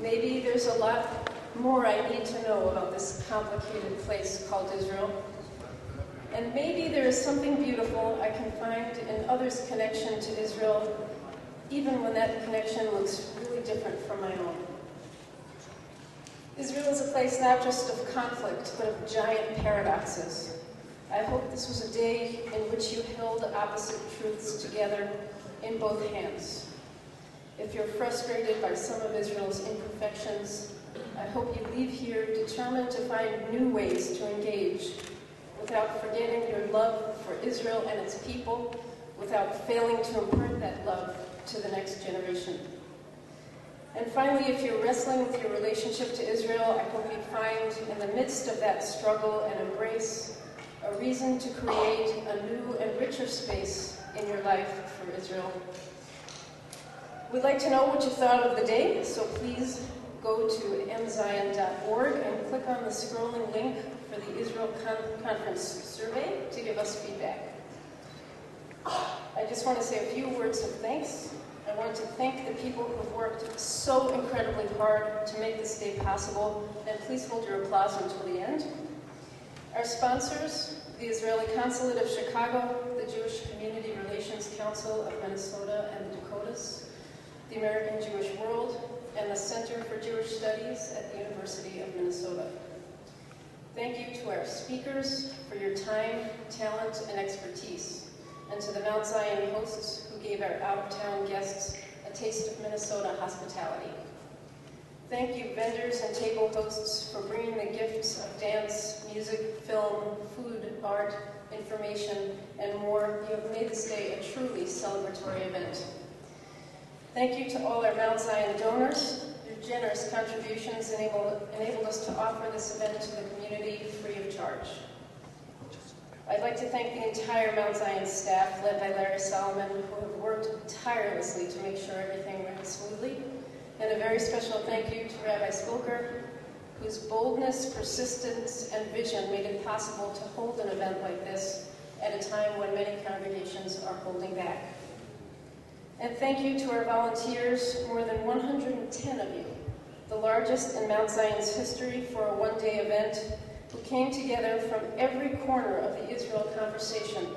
Maybe there's a lot more I need to know about this complicated place called Israel. And maybe there is something beautiful I can find in others' connection to Israel, even when that connection looks really different from my own. Israel is a place not just of conflict, but of giant paradoxes. I hope this was a day in which you held opposite truths together in both hands. If you're frustrated by some of Israel's imperfections, I hope you leave here determined to find new ways to engage, without forgetting your love for Israel and its people, without failing to impart that love to the next generation. And finally, if you're wrestling with your relationship to Israel, I hope you find in the midst of that struggle and embrace a reason to create a new and richer space in your life for Israel. We'd like to know what you thought of the day, so please go to mzion.org and click on the scrolling link for the Israel Conference survey to give us feedback. I just want to say a few words of thanks. I want to thank the people who've worked so incredibly hard to make this day possible, and please hold your applause until the end. Our sponsors, the Israeli Consulate of Chicago, the Jewish Community Relations Council of Minnesota and the Dakotas, the American Jewish World, and the Center for Jewish Studies at the University of Minnesota. Thank you to our speakers for your time, talent, and expertise, and to the Mount Zion hosts who gave our out-of-town guests a taste of Minnesota hospitality. Thank you, vendors and table hosts, for bringing the gifts of dance, music, film, food, art, information, and more. You have made this day a truly celebratory event. Thank you to all our Mount Zion donors. Your generous contributions enabled us to offer this event to the community free of charge. I'd like to thank the entire Mount Zion staff, led by Larry Solomon, who have worked tirelessly to make sure everything ran smoothly. And a very special thank you to Rabbi Spilker, whose boldness, persistence, and vision made it possible to hold an event like this at a time when many congregations are holding back. And thank you to our volunteers, more than 110 of you, the largest in Mount Zion's history for a one-day event, who came together from every corner of the Israel conversation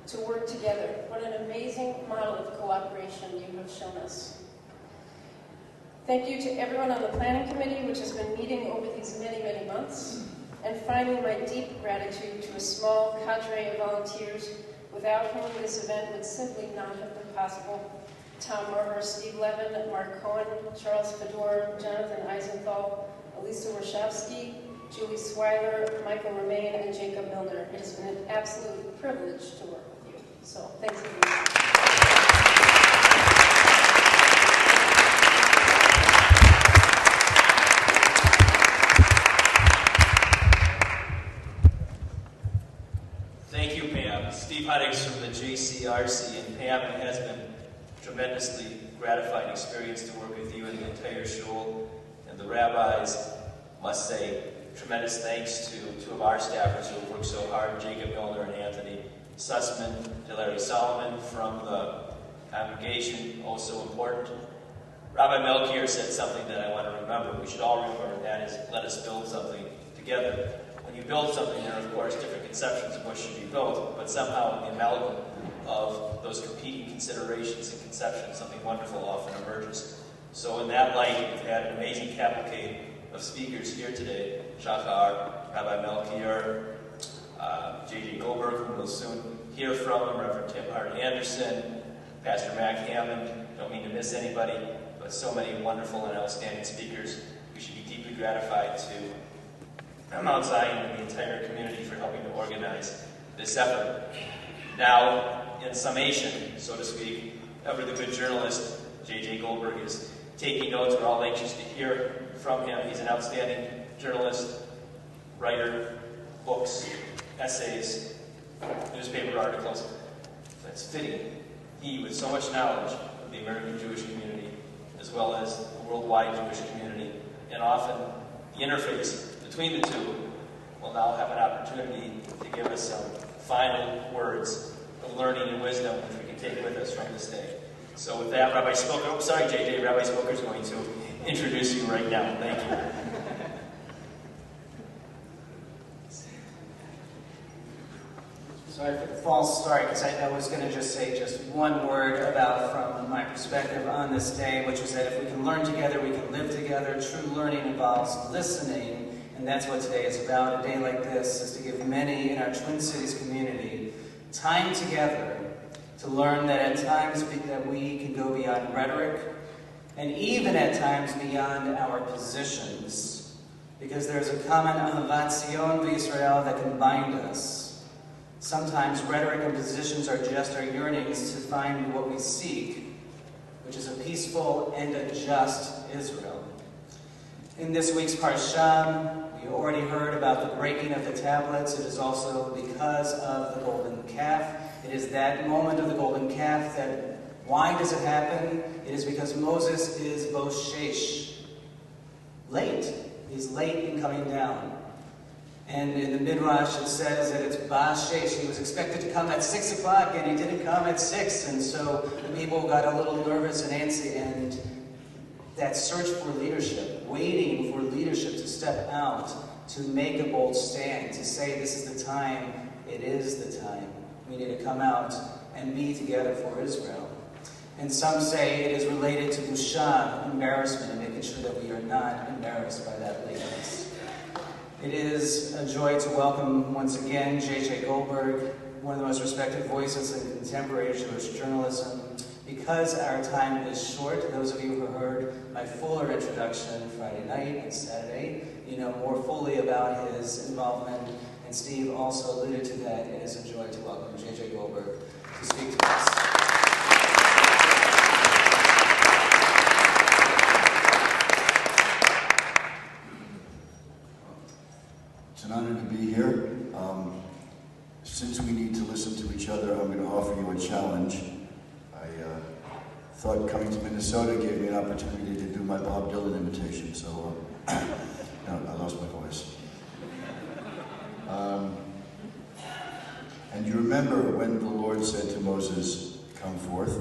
to work together. What an amazing model of cooperation you have shown us. Thank you to everyone on the planning committee, which has been meeting over these many, many months. And finally, my deep gratitude to a small cadre of volunteers without whom this event would simply not have been possible. Tamar, Steve Levin, Mark Cohen, Charles Fedor, Jonathan Eisenthal, Elisa Warshawski, Julie Swiler, Michael Romaine, and Jacob Milner. It has been an absolute privilege to work with you. So thanks everyone. Thank you, Pam. Steve Huddings from the JCRC, and Pam, it has been a tremendously gratifying experience to work with you and the entire shul and the rabbis. Must say, tremendous thanks to two of our staffers who have worked so hard, Jacob Milner and Anthony Sussman, to Larry Solomon from the congregation, also important. Rabbi Melchior said something that I want to remember, we should all remember, and that is, let us build something together. When you build something, there are, of course, different conceptions of what should be built, but somehow in the amalgam of those competing considerations and conceptions, something wonderful often emerges. So in that light, we've had an amazing cavalcade of speakers here today. Shahar, Rabbi Melchior, J.J. Goldberg, whom we'll soon hear from, Reverend Tamar Anderson, Pastor Mac Hammond. Don't mean to miss anybody, but so many wonderful and outstanding speakers. We should be deeply gratified to Mount Zion and the entire community for helping to organize this effort. Now, in summation, so to speak, ever the good journalist, J.J. Goldberg, is taking notes. We're all anxious to hear from him. He's an outstanding journalist, writer, books, essays, newspaper articles. So it's fitting. He, with so much knowledge of the American Jewish community, as well as the worldwide Jewish community, and often the interface between the two, will now have an opportunity to give us some final words of learning and wisdom which we can take with us from this day. So with that, Rabbi Spilker, JJ, Rabbi Spilker is going to introduce you right now. Thank you. Sorry for the false start, because I was going to just say just one word about, from my perspective on this day, which is that if we can learn together, we can live together. True learning involves listening, and that's what today is about. A day like this is to give many in our Twin Cities community time together to learn that at times that we can go beyond rhetoric, and even at times beyond our positions, because there's a common ahavat Zion v'Yisrael that can bind us. Sometimes rhetoric and positions are just our yearnings to find what we seek, which is a peaceful and a just Israel. In this week's Parsha, we already heard about the breaking of the tablets. It is also because of the golden calf. It is that moment of the golden calf that, why does it happen? It is because Moses is boshesh, late. He's late in coming down. And in the Midrash, it says that it's Ba'ashesh. He was expected to come at 6 o'clock, and he didn't come at 6. And so the people got a little nervous and antsy. And that search for leadership, waiting for leadership to step out, to make a bold stand, to say this is the time, it is the time. We need to come out and be together for Israel. And some say it is related to busha, embarrassment, and making sure that we are not embarrassed by that lateness. It is a joy to welcome once again J.J. Goldberg, one of the most respected voices in contemporary Jewish journalism. Because our time is short, those of you who heard my fuller introduction Friday night and Saturday, you know more fully about his involvement, and Steve also alluded to that. It is a joy to welcome J.J. Goldberg to speak to us. It's an honor to be here. Since we need to listen to each other, I'm going to offer you a challenge. I thought coming to Minnesota gave me an opportunity to do my Bob Dylan imitation, so no, I lost my voice. And you remember when the Lord said to Moses, "Come forth,"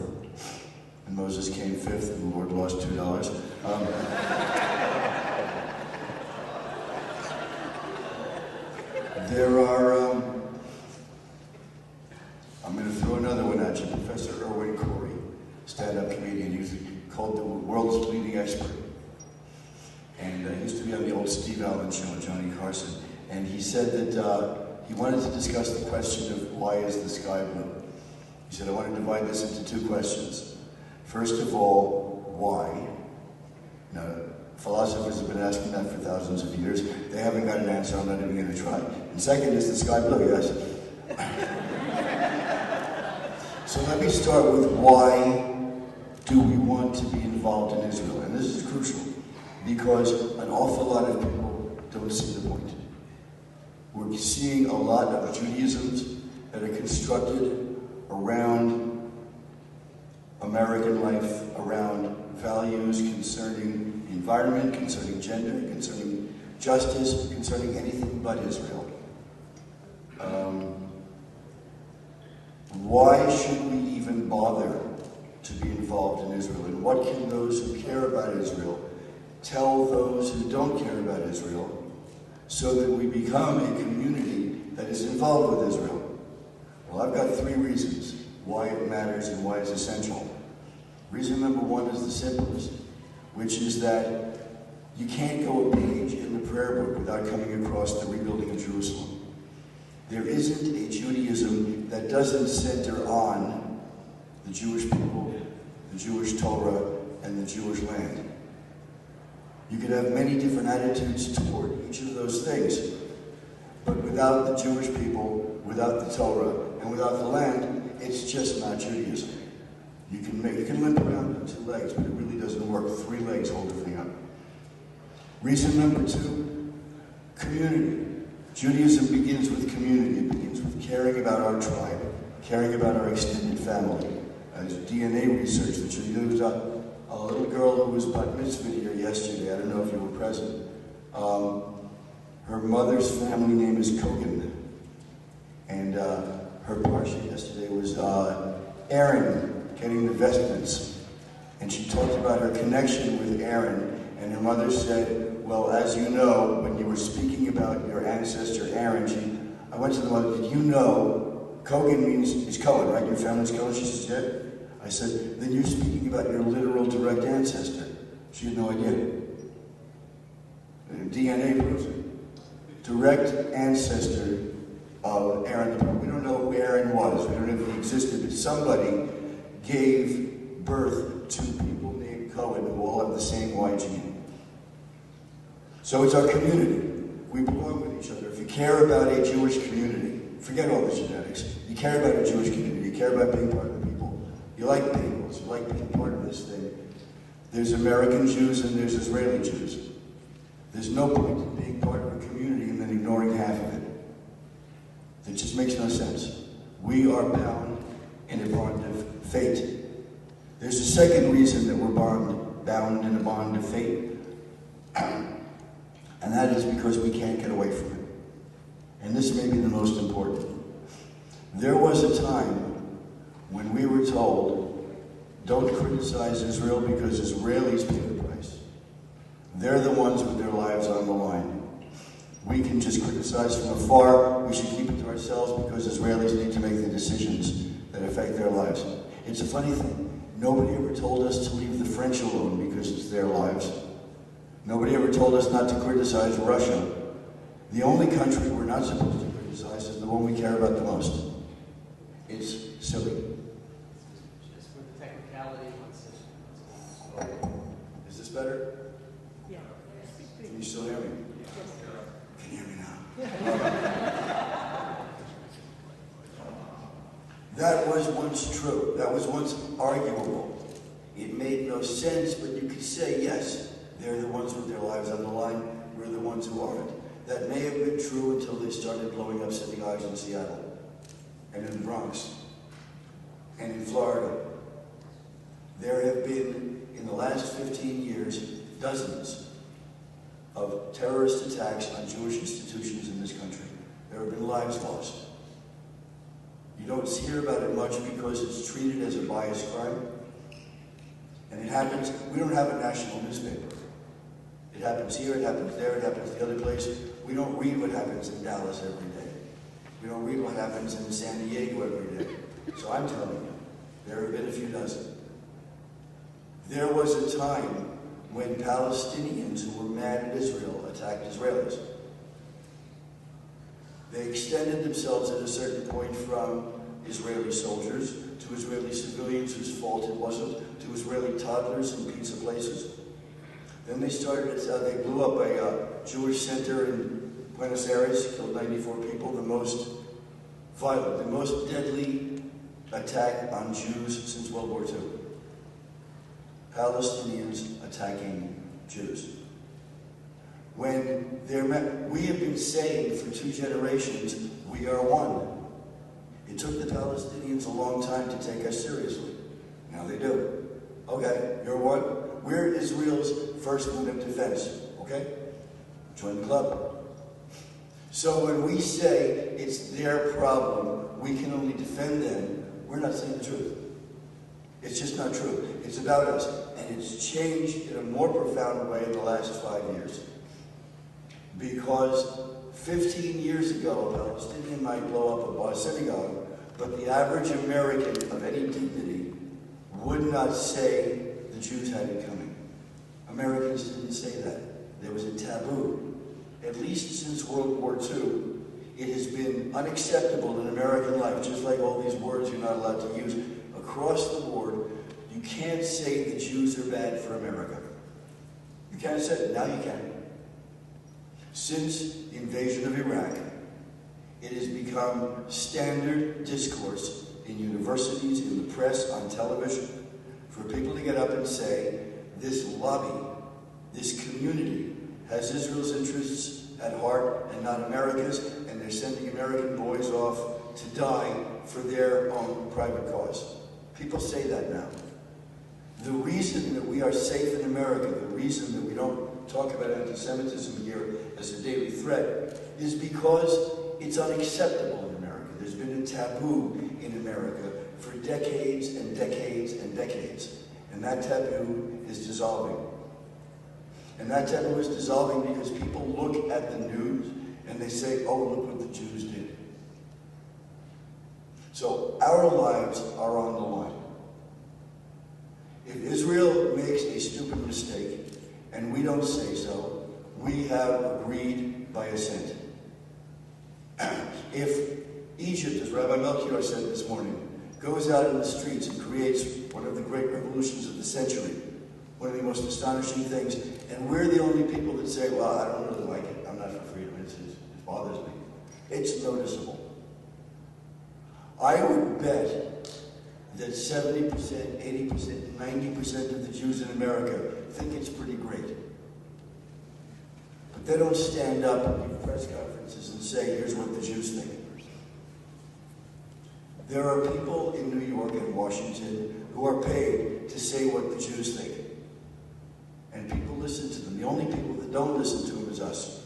and Moses came fifth, and the Lord lost $2. There are, I'm going to throw another one at you. Professor Erwin Corey, stand-up comedian, he's called the world's leading expert. And he used to be on the old Steve Allen show with Johnny Carson. And he said that he wanted to discuss the question of why is the sky blue? He said, I want to divide this into two questions. First of all, why? Now, philosophers have been asking that for thousands of years. They haven't got an answer. I'm not even going to try. And second, is the sky blue? Yes. So let me start with why do we want to be involved in Israel? And this is crucial because an awful lot of people don't see the point. We're seeing a lot of Judaisms that are constructed around American life, around values concerning the environment, concerning gender, concerning justice, concerning anything but Israel. Why should we even bother to be involved in Israel? And what can those who care about Israel tell those who don't care about Israel so that we become a community that is involved with Israel? Well, I've got three reasons why it matters and why it's essential. Reason number one is the simplest, which is that you can't go a page in the prayer book without coming across the rebuilding of Jerusalem. There isn't a Judaism that doesn't center on the Jewish people, the Jewish Torah, and the Jewish land. You could have many different attitudes toward each of those things, but without the Jewish people, without the Torah, and without the land, it's just not Judaism. You can limp around on two legs, but it really doesn't work. Three legs hold the thing up. Reason number two, community. Judaism begins with community. It begins with caring about our tribe, caring about our extended family. There's DNA research that shows there was a little girl who was bat mitzvah here yesterday. I don't know if you were present. Her mother's family name is Cohen. And her parsha yesterday was Aaron getting the vestments. And she talked about her connection with Aaron And her mother said, well, as you know, when you were speaking about your ancestor Aaron, I went to the mother, did you know, Cohen is Cohen, right? Your family's Cohen? She says, yeah. I said, then you're speaking about your literal direct ancestor. She had no idea. DNA proves it. Direct ancestor of Aaron. We don't know who Aaron was. We don't know if he existed, but somebody gave birth to people named Cohen who all have the same Y gene. So it's our community. We belong with each other. If you care about a Jewish community, forget all the genetics. You care about a Jewish community. You care about being part of the people. You like bagels. You like being part of this thing. There's American Jews and there's Israeli Jews. There's no point in being part of a community and then ignoring half of it. It just makes no sense. We are bound in a bond of fate. There's a second reason that we're bound in a bond of fate. And that is because we can't get away from it. And this may be the most important. There was a time when we were told, don't criticize Israel because Israelis pay the price. They're the ones with their lives on the line. We can just criticize from afar. We should keep it to ourselves because Israelis need to make the decisions that affect their lives. It's a funny thing. Nobody ever told us to leave the French alone because it's their lives. Nobody ever told us not to criticize Russia. The only country we're not supposed to criticize is the one we care about the most. It's silly. Just for the technicality, Is this better? Yeah. Can you still hear me? Can you hear me now? That was once true. That was once arguable. It made no sense, but you could say, yes, they're the ones with their lives on the line. We're the ones who aren't. That may have been true until they started blowing up synagogues in Seattle and in the Bronx and in Florida. There have been, in the last 15 years, dozens of terrorist attacks on Jewish institutions in this country. There have been lives lost. You don't hear about it much because it's treated as a biased crime. And it happens, we don't have a national newspaper. It happens here, it happens there, it happens the other place. We don't read what happens in Dallas every day. We don't read what happens in San Diego every day. So I'm telling you, there have been a few dozen. There was a time when Palestinians who were mad at Israel attacked Israelis. They extended themselves at a certain point from Israeli soldiers to Israeli civilians whose fault it wasn't, to Israeli toddlers in pizza places. Then they they blew up a Jewish center in Buenos Aires, killed 94 people, the most violent, the most deadly attack on Jews since World War II. Palestinians attacking Jews. When we have been saying for 2 generations, we are one. It took the Palestinians a long time to take us seriously. Now they do. Okay, you're one. We're Israel's first line of defense. Okay? Join the club. So when we say it's their problem, we can only defend them, we're not saying the truth. It's just not true. It's about us. And it's changed in a more profound way in the last 5 years. Because 15 years ago, a Palestinian might blow up a synagogue, but the average American of any dignity would not say the Jews had it coming. Americans didn't say that. There was a taboo. At least since World War II, it has been unacceptable in American life, just like all these words you're not allowed to use. Across the board, you can't say the Jews are bad for America. You can't say it. Now you can. Since the invasion of Iraq, it has become standard discourse in universities, in the press, on television, for people to get up and say, this lobby, this community, has Israel's interests at heart and not America's, and they're sending American boys off to die for their own private cause. People say that now. The reason that we are safe in America, the reason that we don't talk about anti-Semitism here as a daily threat, is because it's unacceptable in America. There's been a taboo in America for decades and decades and decades. And that taboo is dissolving. And that temple is dissolving because people look at the news and they say, oh, look what the Jews did. So our lives are on the line. If Israel makes a stupid mistake and we don't say so, we have agreed by assent. If Egypt, as Rabbi Melchior said this morning, goes out in the streets and creates one of the great revolutions of the century, one of the most astonishing things, and we're the only people that say, well, I don't really like it, I'm not for freedom, it bothers me. It's noticeable. I would bet that 70%, 80%, 90% of the Jews in America think it's pretty great. But they don't stand up and give press conferences and say, here's what the Jews think. There are people in New York and Washington who are paid to say what the Jews think. And people listen to them. The only people that don't listen to them is us.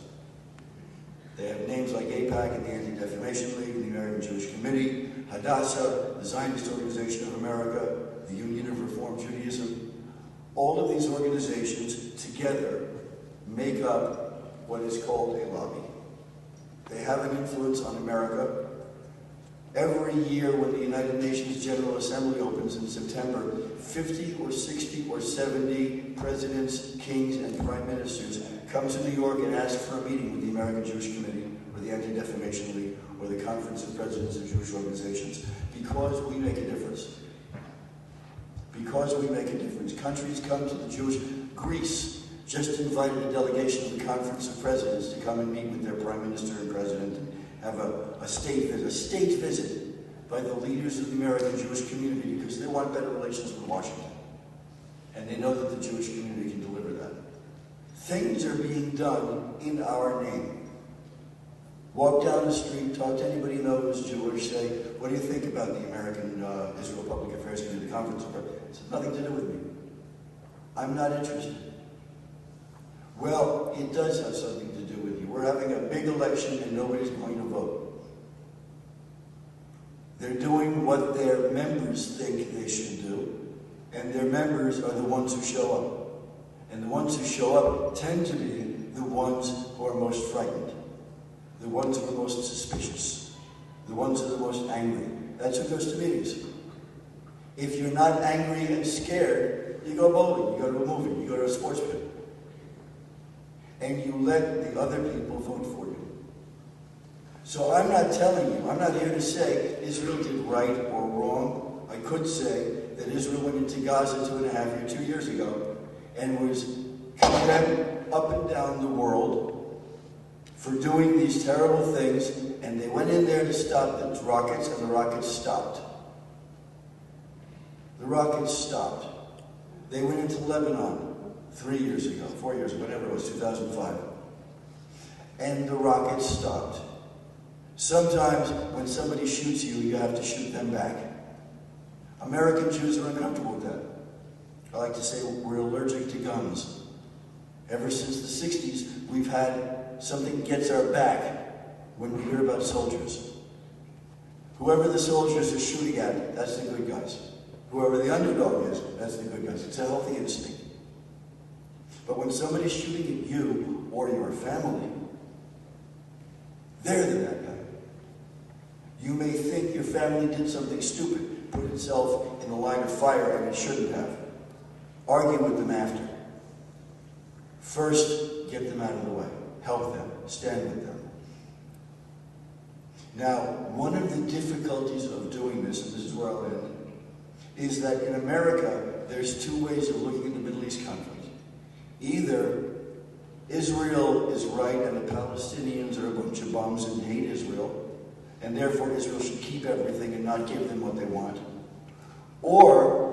They have names like AIPAC and the Anti-Defamation League, and the American Jewish Committee, Hadassah, the Zionist Organization of America, the Union of Reform Judaism. All of these organizations together make up what is called a lobby. They have an influence on America. Every year when the United Nations General Assembly opens in September, 50 or 60 or 70 presidents, kings, and prime ministers come to New York and ask for a meeting with the American Jewish Committee, or the Anti-Defamation League, or the Conference of Presidents of Jewish Organizations, because we make a difference. Because we make a difference. Countries come to the Jewish... Greece just invited a delegation of the Conference of Presidents to come and meet with their prime minister and president, and have a state visit by the leaders of the American Jewish community, because they want better relations with Washington. And they know that the Jewish community can deliver that. Things are being done in our name. Walk down the street, talk to anybody you know who's Jewish, say, what do you think about the American Israel Public Affairs Committee, the Conference of Presidents? It has nothing to do with me. I'm not interested. Well, it does have something to do with you. We're having a big election and nobody's going to vote. They're doing what their members think they should do, and their members are the ones who show up. And the ones who show up tend to be the ones who are most frightened, the ones who are most suspicious, the ones who are the most angry. That's who goes to meetings. If you're not angry and scared, you go bowling, you go to a movie, you go to a sports pit. And you let the other people vote for you. So I'm not telling you, I'm not here to say Israel did right or wrong. I could say that Israel went into Gaza 2 years ago and was condemned up and down the world for doing these terrible things, and they went in there to stop the rockets, and the rockets stopped. The rockets stopped. They went into Lebanon 3 years ago, 4 years, whatever it was, 2005. And the rockets stopped. Sometimes when somebody shoots you, you have to shoot them back. American Jews are uncomfortable with that. I like to say we're allergic to guns. Ever since the 60s, we've had something gets our back when we hear about soldiers. Whoever the soldiers are shooting at, that's the good guys. Whoever the underdog is, that's the good guys. It's a healthy instinct. But when somebody's shooting at you or your family, they're the bad guy. You may think your family did something stupid, put itself in the line of fire, and it shouldn't have. Argue with them after. First, get them out of the way. Help them. Stand with them. Now, one of the difficulties of doing this, and this is where I'll end, is that in America, there's two ways of looking at the Middle East conflict. Either Israel is right and the Palestinians are a bunch of bums and hate Israel, and therefore Israel should keep everything and not give them what they want. Or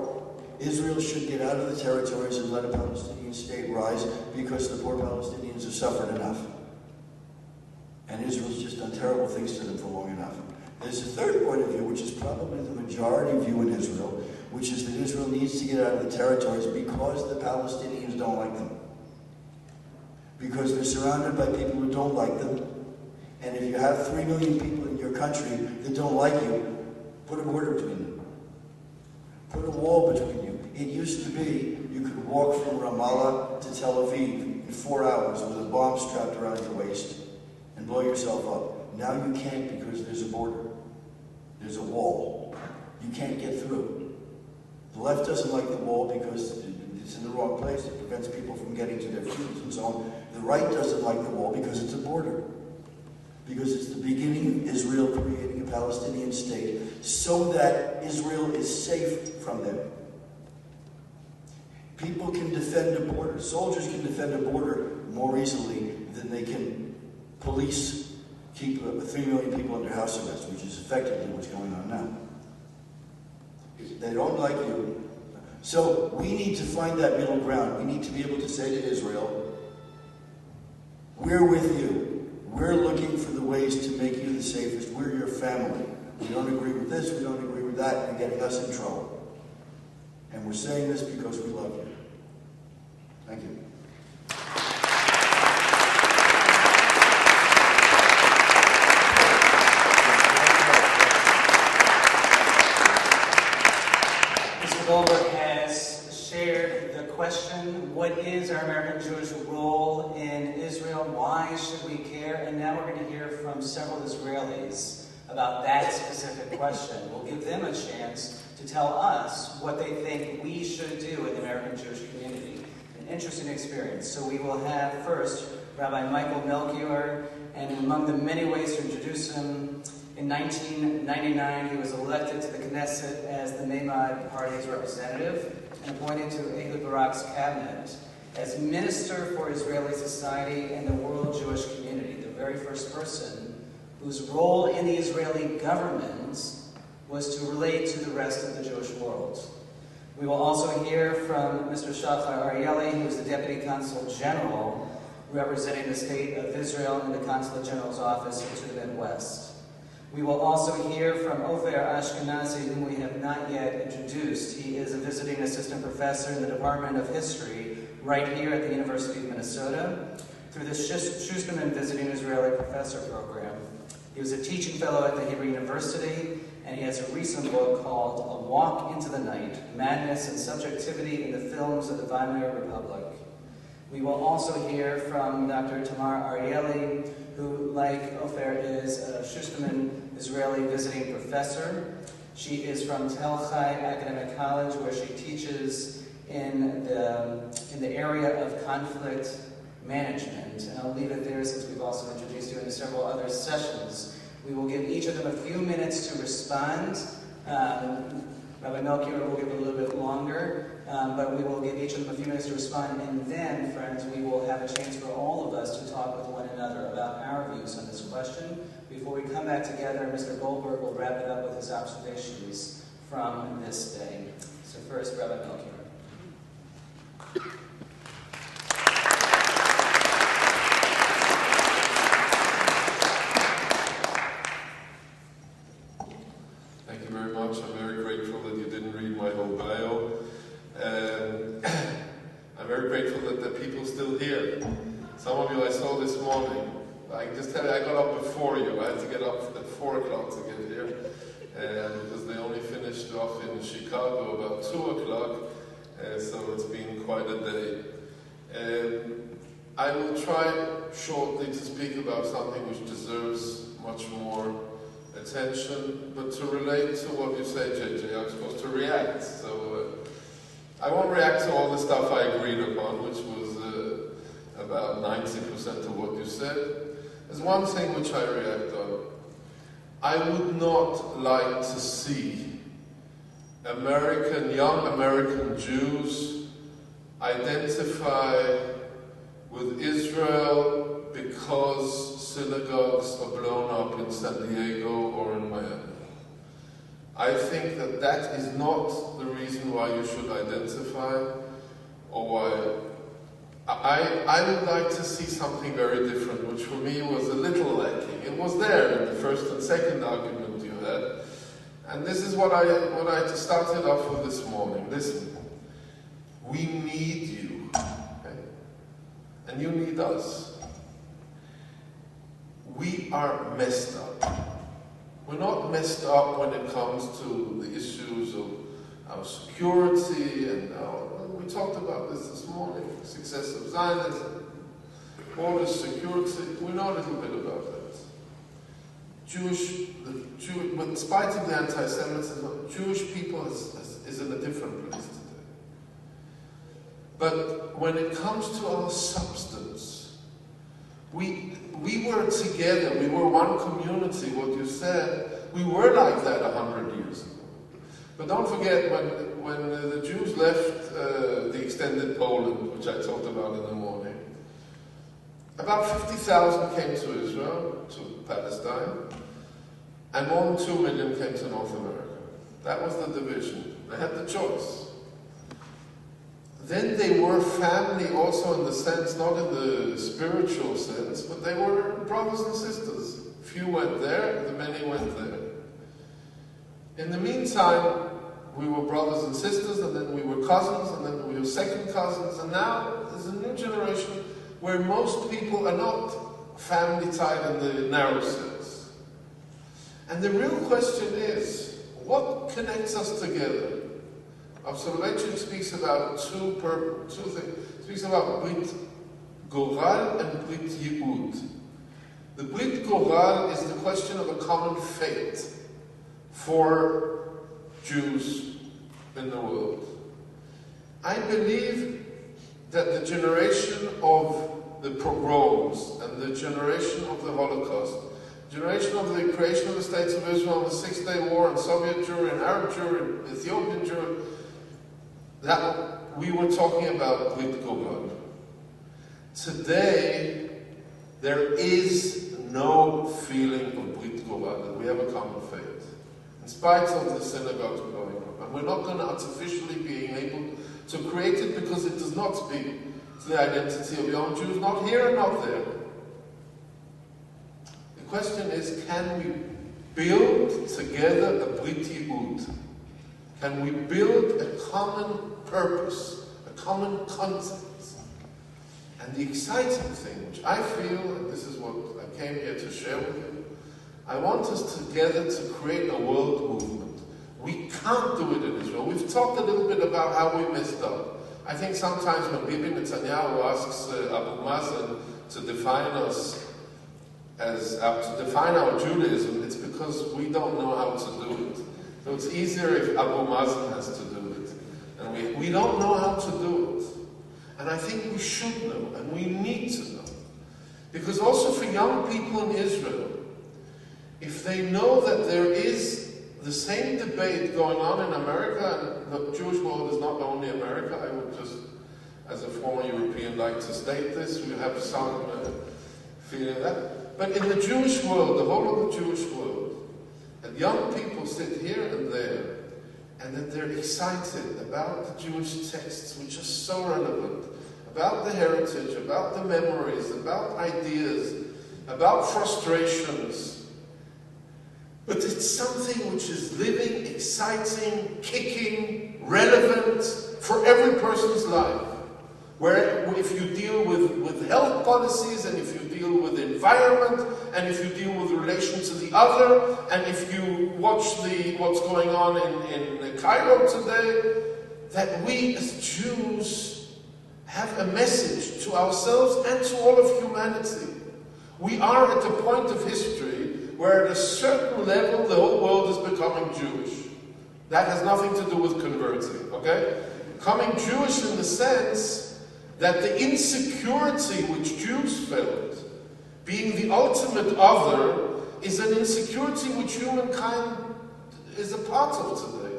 Israel should get out of the territories and let a Palestinian state rise because the poor Palestinians have suffered enough. And Israel's just done terrible things to them for long enough. There's a third point of view, which is probably the majority view in Israel, which is that Israel needs to get out of the territories because the Palestinians don't like them. Because they're surrounded by people who don't like them. And if you have 3 million people in your country that don't like you, put a border between them. Put a wall between you. It used to be you could walk from Ramallah to Tel Aviv in 4 hours with a bomb strapped around your waist and blow yourself up. Now you can't because there's a border. There's a wall. You can't get through. The left doesn't like the wall because it's in the wrong place. It prevents people from getting to their funerals and so on. The right doesn't like the wall because it's a border. Because it's the beginning of Israel creating a Palestinian state so that Israel is safe from them. People can defend a border. Soldiers can defend a border more easily than they can police, keep 3 million people under house arrest, which is effectively what's going on now. They don't like you. So we need to find that middle ground. We need to be able to say to Israel, we're with you. We're looking for the ways to make you the safest. We're your family. We don't agree with this, we don't agree with that, you're getting us in trouble. And we're saying this because we love you. Thank you. Mr. Goldberg has shared the question, what is our American Jewish role in Israel? Why should we care? And now we're going to hear from several Israelis about that specific question. We'll give them a chance to tell us what they think we should do in the American Jewish community. An interesting experience. So we will have first Rabbi Michael Melchior, and among the many ways to introduce him, in 1999 he was elected to the Knesset as the Meimad Party's representative and appointed to Ehud Barak's cabinet as Minister for Israeli Society and the World Jewish Community, the very first person whose role in the Israeli government was to relate to the rest of the Jewish world. We will also hear from Mr. Shahar Arieli, who is the Deputy Consul General representing the State of Israel in the Consulate General's office to the Midwest. We will also hear from Ofer Ashkenazi, whom we have not yet introduced. He is a visiting assistant professor in the Department of History right here at the University of Minnesota through the Schusterman Visiting Israeli Professor Program. He was a teaching fellow at the Hebrew University, and he has a recent book called A Walk into the Night, Madness and Subjectivity in the Films of the Weimar Republic. We will also hear from Dr. Tamar Arieli, who, like Ofer, is a Schusterman Israeli visiting professor. She is from Tel Chai Academic College, where she teaches in the area of conflict management. And I'll leave it there since we've also introduced you into several other sessions. We will give each of them a few minutes to respond. Rabbi Melchior will give a little bit longer, but we will give each of them a few minutes to respond, and then, friends, we will have a chance for all of us to talk with one another about our views on this question. Before we come back together, Mr. Goldberg will wrap it up with his observations from this day. So first, Rabbi Melchior. Thank you very much. I'm very grateful that you didn't read my whole bio. I'm very grateful that the people still here. Some of you I saw this morning. I just tell you, I got up before you. I had to get up at 4 o'clock to get here because they only finished off in Chicago about 2 o'clock. So it's been quite a day. I will try shortly to speak about something which deserves much more attention, but to relate to what you say, JJ, I'm supposed to react. So I won't react to all the stuff I agreed upon, which was about 90% of what you said. There's one thing which I react on. I would not like to see young American Jews identify with Israel because synagogues are blown up in San Diego or in Miami. I think that that is not the reason why you should identify, or why. I would like to see something very different, which for me was a little lacking. It was there in the first and second argument you had, and this is what I started off with this morning. Listen, we need you, okay? And you need us. We are messed up. We're not messed up when it comes to the issues of our security, and we talked about this morning, success of Zionism, border security. We know a little bit about that. In spite of the anti-Semitism, Jewish people is in a different place today. But when it comes to our substance, we were together, we were one community, what you said, we were like that 100 years ago. But don't forget, when the Jews left the extended Poland, which I talked about in the morning, about 50,000 came to Israel, to Palestine, and more than 2 million came to North America. That was the division. They had the choice. Then they were family also in the sense, not in the spiritual sense, but they were brothers and sisters. Few went there, the many went there. In the meantime, we were brothers and sisters, and then we were cousins, and then we were second cousins, and now there's a new generation where most people are not family tied in the narrow sense. And the real question is, what connects us together? Soloveitchik speaks about two things. He speaks about Brit Goral and Brit Yehud. The Brit Goral is the question of a common fate for Jews in the world. I believe that the generation of the pogroms and the generation of the Holocaust, generation of the creation of the States of Israel, the Six-Day War, and Soviet Jewry, and Arab Jewry, and Ethiopian Jewry, that we were talking about Brit Goral. Today, there is no feeling of Brit Goral, that we have a common fate, in spite of the synagogues going on. And we're not going to artificially be able to create it because it does not speak to the identity of young Jews, not here and not there. The question is, can we build together a Brit Yehud? Can we build a common purpose, a common concept? And the exciting thing, which I feel, and this is what I came here to share with you, I want us together to create a world movement. We can't do it in Israel. We've talked a little bit about how we messed up. I think sometimes when Bibi Netanyahu asks Abu Mazen to define us to define our Judaism, it's because we don't know how to do it. So it's easier if Abu Mazen has to do it. And we don't know how to do it. And I think we should know, and we need to know. Because also for young people in Israel, if they know that there is the same debate going on in America, and the Jewish world is not only America, I would just, as a former European, like to state this, we have some feeling that. But in the Jewish world, the whole of the Jewish world, that young people sit here and there, and that they're excited about the Jewish texts, which are so relevant, about the heritage, about the memories, about ideas, about frustrations. But it's something which is living, exciting, kicking, relevant for every person's life. Where if you deal with health policies, and if you deal with environment, and if you deal with relation to the other, and if you watch what's going on in Cairo today, that we as Jews have a message to ourselves and to all of humanity. We are at a point of history where at a certain level the whole world is becoming Jewish. That has nothing to do with converting, okay? Becoming Jewish in the sense that the insecurity which Jews felt, being the ultimate other, is an insecurity which humankind is a part of today.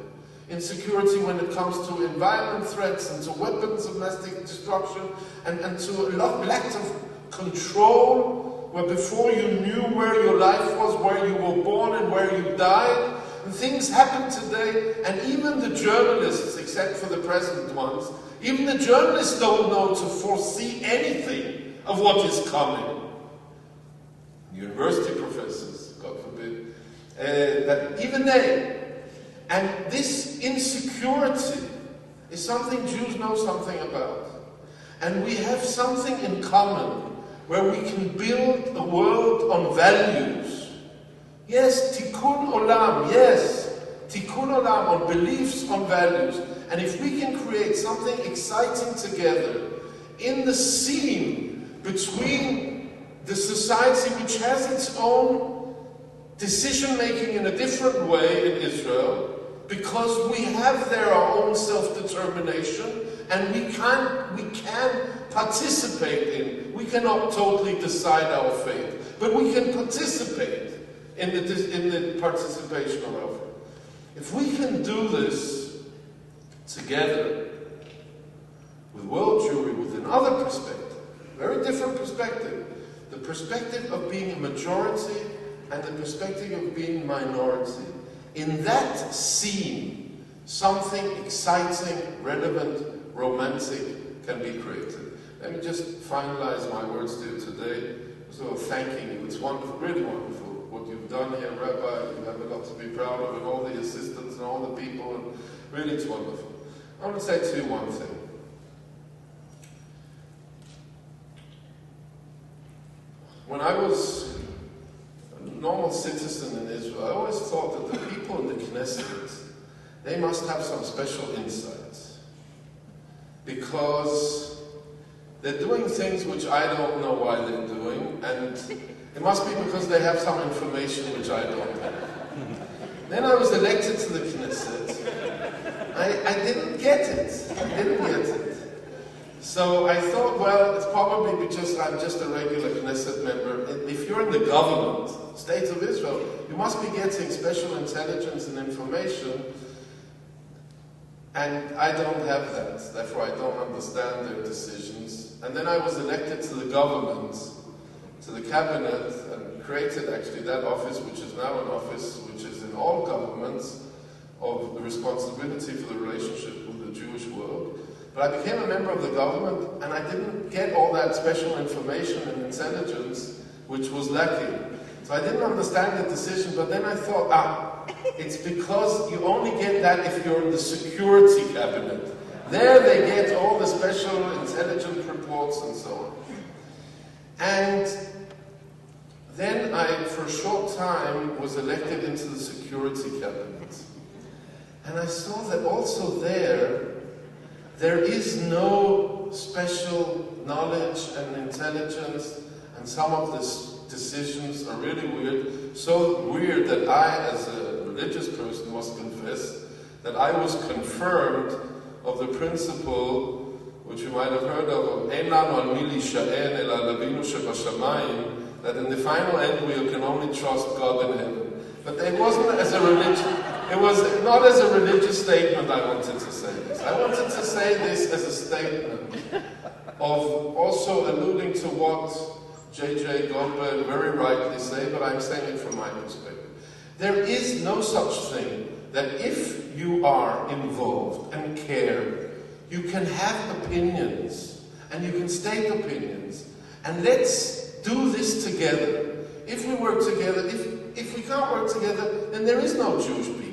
Insecurity when it comes to environment threats and to weapons of mass destruction and to a lack of control, where before you knew where your life was, where you were born and where you died. And things happen today, and even the journalists, except for the present ones, even the journalists don't know to foresee anything of what is coming. University professors, God forbid, that even they. And this insecurity is something Jews know something about. And we have something in common where we can build a world on values. Yes, tikkun olam, yes. Tikkun tikkun olam, on beliefs, on values. And if we can create something exciting together in the scene between the society which has its own decision-making in a different way in Israel, because we have there our own self-determination, and we can participate in. We cannot totally decide our fate, but we can participate in the participation of our faith. If we can do this together with world Jewry, with another perspective, very different perspective, the perspective of being a majority and the perspective of being minority, in that scene, something exciting, relevant, romantic can be created. Let me just finalize my words to you today, sort of thanking you. It's wonderful, really wonderful what you've done here, Rabbi. You have a lot to be proud of, and all the assistants and all the people, and really it's wonderful. I want to say to you one thing. When I was a normal citizen in Israel, I always thought that the people in the Knesset, they must have some special insights, because they're doing things which I don't know why they're doing, and it must be because they have some information which I don't have. Then I was elected to the Knesset. I didn't get it. So I thought, well, it's probably because I'm just a regular Knesset member. If you're in the government, State of Israel, you must be getting special intelligence and information, and I don't have that. Therefore, I don't understand their decisions. And then I was elected to the government, to the cabinet, and created actually that office, which is now an office which is in all governments, of the responsibility for the relationship with the Jewish world. But I became a member of the government, and I didn't get all that special information and intelligence which was lacking. So I didn't understand the decision, but then I thought, it's because you only get that if you're in the security cabinet. There they get all the special intelligence reports and so on. And then I, for a short time, was elected into the security cabinet. And I saw that also there is no special knowledge and intelligence, and some of the decisions are really weird. So weird that I, as a religious person, must confess that I was confirmed of the principle, which you might have heard of "Ein lanu al mi lisha'en el al Avinu shebashamayim," that in the final end we can only trust God in heaven. But it wasn't as a religion. It was not as a religious statement I wanted to say this. I wanted to say this as a statement of also alluding to what J.J. Goldberg very rightly say, but I'm saying it from my perspective. There is no such thing that if you are involved and care, you can have opinions, and you can state opinions, and let's do this together. If we work together, if we can't work together, then there is no Jewish people.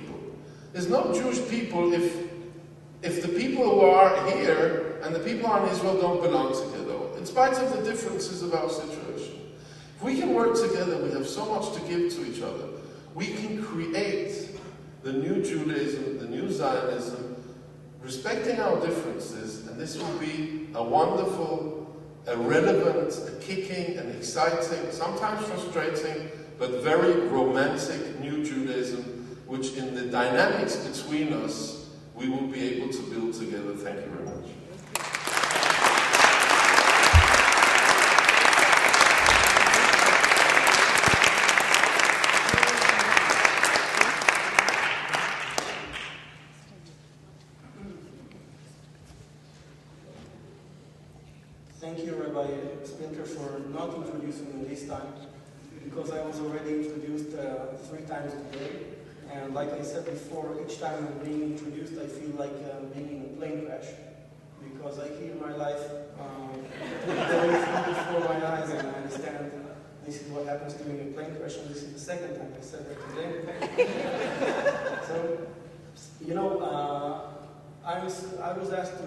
There's no Jewish people if the people who are here and the people who are in Israel don't belong together, in spite of the differences of our situation. If we can work together, we have so much to give to each other. We can create the new Judaism, the new Zionism, respecting our differences, and this will be a wonderful, a relevant, a kicking, and exciting, sometimes frustrating, but very romantic new Judaism, which in the dynamics between us, we will be able to build together. Thank you very much. Thank you, Rabbi Spilker, for not introducing me this time, because I was already introduced 3 times today. And like I said before, each time I'm being introduced, I feel like being in a plane crash, because I hear my life going through before my eyes, and I understand this is what happens during a plane crash, and this is the second time I said that today. So, you know, I was asked to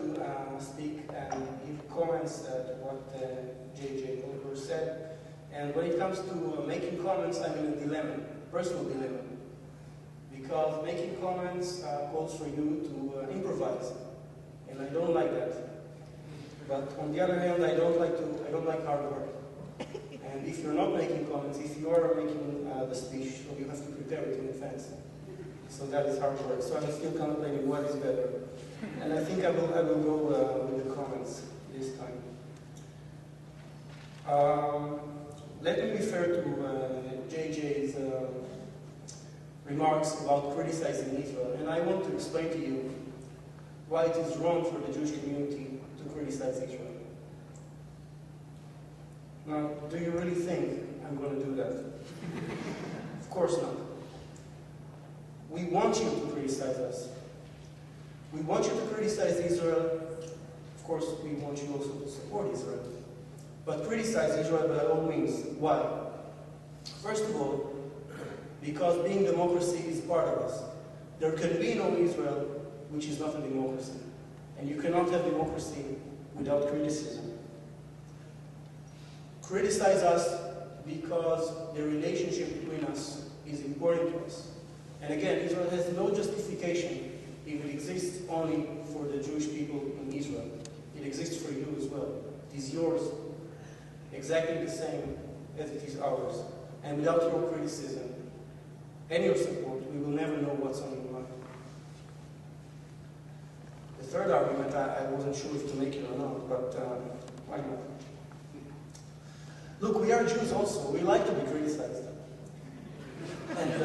speak and give comments at what J.J. Goldberg said, and when it comes to making comments, I'm in a dilemma, personal dilemma. because making comments calls for you to improvise, and I don't like that. But on the other hand, I don't like hard work. And if you're not making comments, if you are making the speech, so you have to prepare it in advance. So that is hard work. So I'm still contemplating what is better. And I think I will go with the comments this time. Let me refer to JJ's remarks about criticizing Israel. And I want to explain to you why it is wrong for the Jewish community to criticize Israel. Now, do you really think I'm going to do that? Of course not. We want you to criticize us. We want you to criticize Israel. Of course, we want you also to support Israel. But criticize Israel by all means. Why? First of all, because being democracy is part of us. There can be no Israel which is not a democracy. And you cannot have democracy without criticism. Criticize us because the relationship between us is important to us. And again, Israel has no justification if it exists only for the Jewish people in Israel. It exists for you as well. It is yours, exactly the same as it is ours. And without your criticism and your support, we will never know what's on your mind. The third argument, I wasn't sure if to make it or not, but why not? Look, we are Jews also. We like to be criticized. And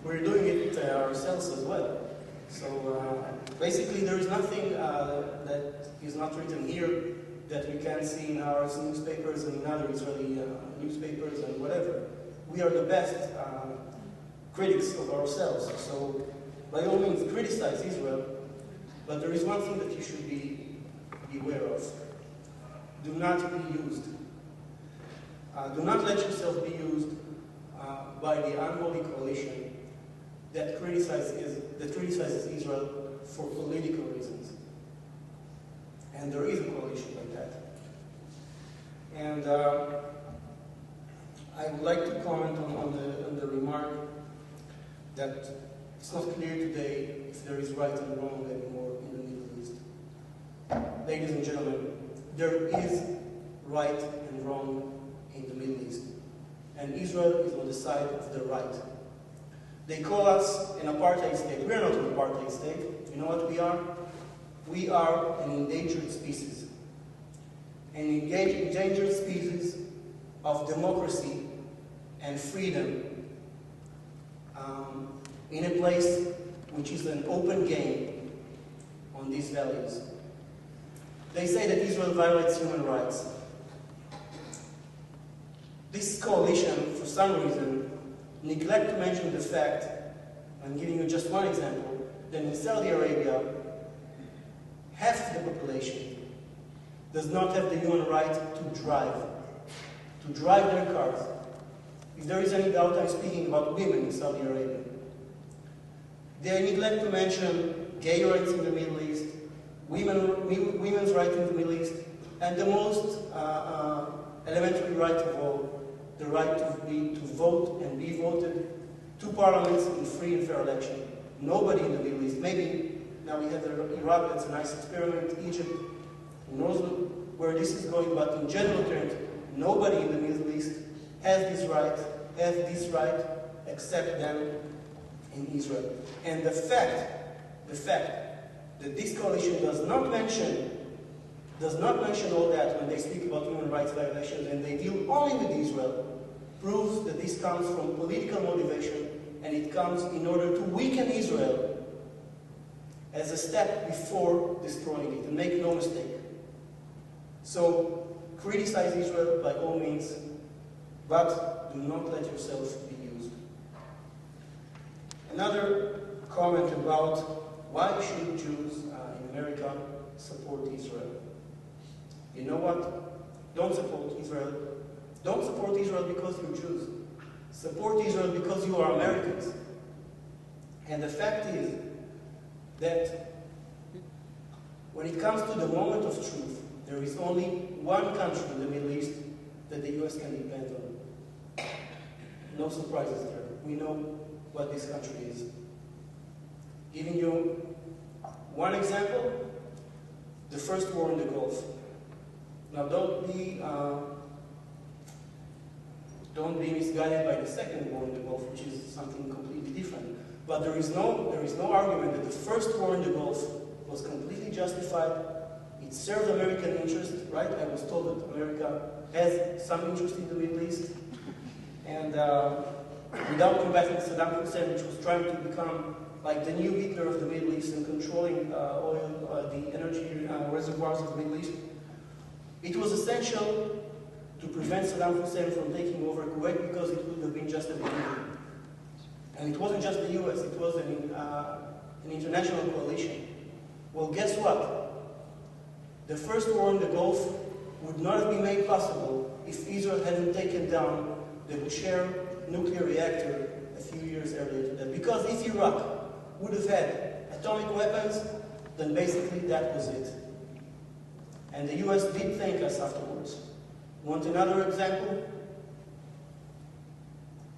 we're doing it ourselves as well. So basically there is nothing that is not written here that we can see in our newspapers and in other Israeli newspapers and whatever. We are the best critics of ourselves. So by all means, criticize Israel. But there is one thing that you should be aware of. Do not be used. Do not let yourself be used by the unholy coalition that criticizes Israel for political reasons. And there is a coalition like that. And I would like to comment on the remark that it's not clear today if there is right and wrong anymore in the Middle East. Ladies and gentlemen, there is right and wrong in the Middle East. And Israel is on the side of the right. They call us an apartheid state. We are not an apartheid state. You know what we are? We are an endangered species. An endangered species of democracy and freedom in a place which is an open game on these values. They say that Israel violates human rights. This coalition, for some reason, neglect to mention the fact, I'm giving you just one example, that in Saudi Arabia, half the population does not have the human right to drive their cars. If there is any doubt, I'm speaking about women in Saudi Arabia. They neglect to mention gay rights in the Middle East, women's rights in the Middle East, and the most elementary right of all, the right to vote and be voted to parliaments in free and fair election. Nobody in the Middle East, maybe now we have Iraq, that's a nice experiment, Egypt, who knows where this is going, but in general terms, nobody in the Middle East has this right except them in Israel. And the fact that this coalition does not mention all that when they speak about human rights violations and they deal only with Israel, proves that this comes from political motivation and it comes in order to weaken Israel as a step before destroying it. And make no mistake. So, criticize Israel by all means, but do not let yourself be used. Another comment about why should Jews in America support Israel? You know what? Don't support Israel. Don't support Israel because you're Jews. Support Israel because you are Americans. And the fact is that when it comes to the moment of truth, there is only one country in the Middle East that the US can depend on. No surprises there. We know what this country is. Giving you one example, the first war in the Gulf. Now don't be misguided by the second war in the Gulf, which is something completely different. But there is no argument that the first war in the Gulf was completely justified. It served American interest, right? I was told that America has some interest in the Middle East. And without combating Saddam Hussein, which was trying to become like the new Hitler of the Middle East and controlling the energy reservoirs of the Middle East, it was essential to prevent Saddam Hussein from taking over Kuwait because it would have been just a beginning. And it wasn't just the US, it was an international coalition. Well, guess what? The first war in the Gulf would not have been made possible if Israel hadn't taken down the Bushehr nuclear reactor a few years earlier to that. Because if Iraq would have had atomic weapons, then basically that was it. And the US did thank us afterwards. Want another example?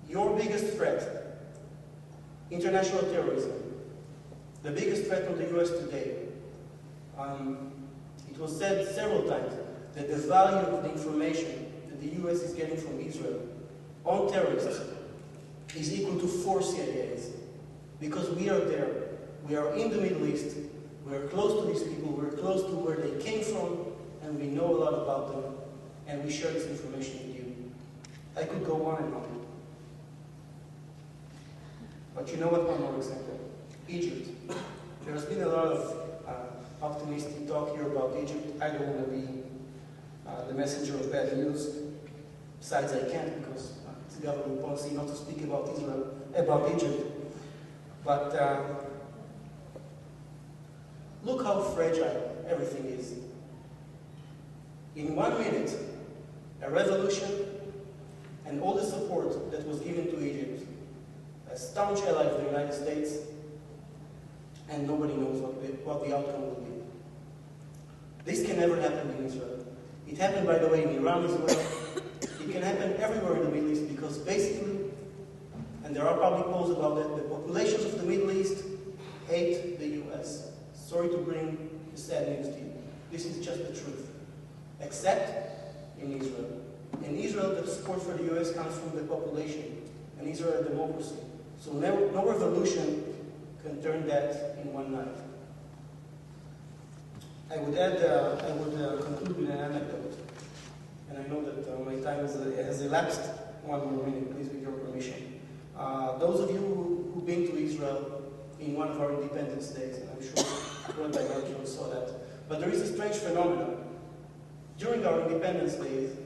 Your biggest threat, international terrorism. The biggest threat on the US today. It was said several times that the value of the information that the US is getting from Israel on terrorists is equal to 4 CIAs. Because we are there. We are in the Middle East. We are close to these people. We're close to where they came from. And we know a lot about them. And we share this information with you. I could go on and on. But you know what? One more example. Egypt. There's been a lot of optimistic talk here about Egypt. I don't want to be the messenger of bad news. Besides, I can't because it's government policy not to speak about Egypt. But look how fragile everything is. In 1 minute, a revolution and all the support that was given to Egypt, a staunch ally of the United States, and nobody knows what the outcome will be. This can never happen in Israel. It happened, by the way, in Iran as well. It can happen everywhere in the Middle East because basically, and there are public polls about that, the populations of the Middle East hate the US. Sorry to bring the sad news to you. This is just the truth. Except in Israel. In Israel, the support for the US comes from the population, and Israel is a democracy. So no revolution can turn that in one night. I would conclude with an anecdote. And I know that my time has elapsed. 1 more minute, please, with your permission. Those of you who've been to Israel in one of our Independence Days, and I'm sure Rabbi Melchior saw that, but there is a strange phenomenon. During our Independence Days,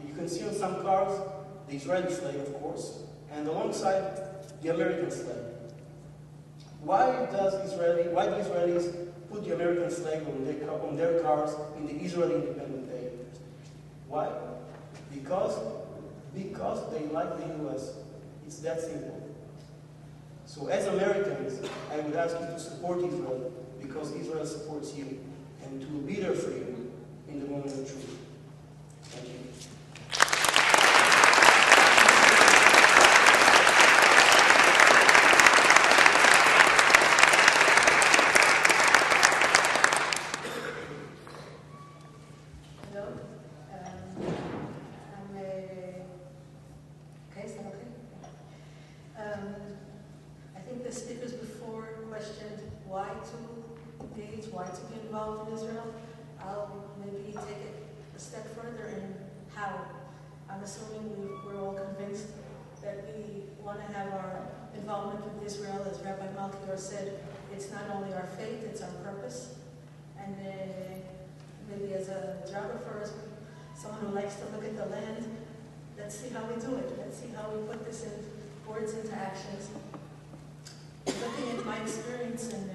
you can see on some cars the Israeli flag, of course, and alongside the American flag. Why do Israelis put the American flag on their cars in the Israeli Independence Day? Why? Because they like the US. It's that simple. So as Americans, I would ask you to support Israel because Israel supports you and to be there for you in the moment of truth. Thank you. I think the speakers before questioned why to engage, why to be involved in Israel. I'll maybe take it a step further in how. I'm assuming we're all convinced that we want to have our involvement with Israel, as Rabbi Melchior said, it's not only our faith, it's our purpose. And maybe as a geographer, as someone who likes to look at the land, let's see how we do it. Let's see how we put this in words into actions. Looking at my experience in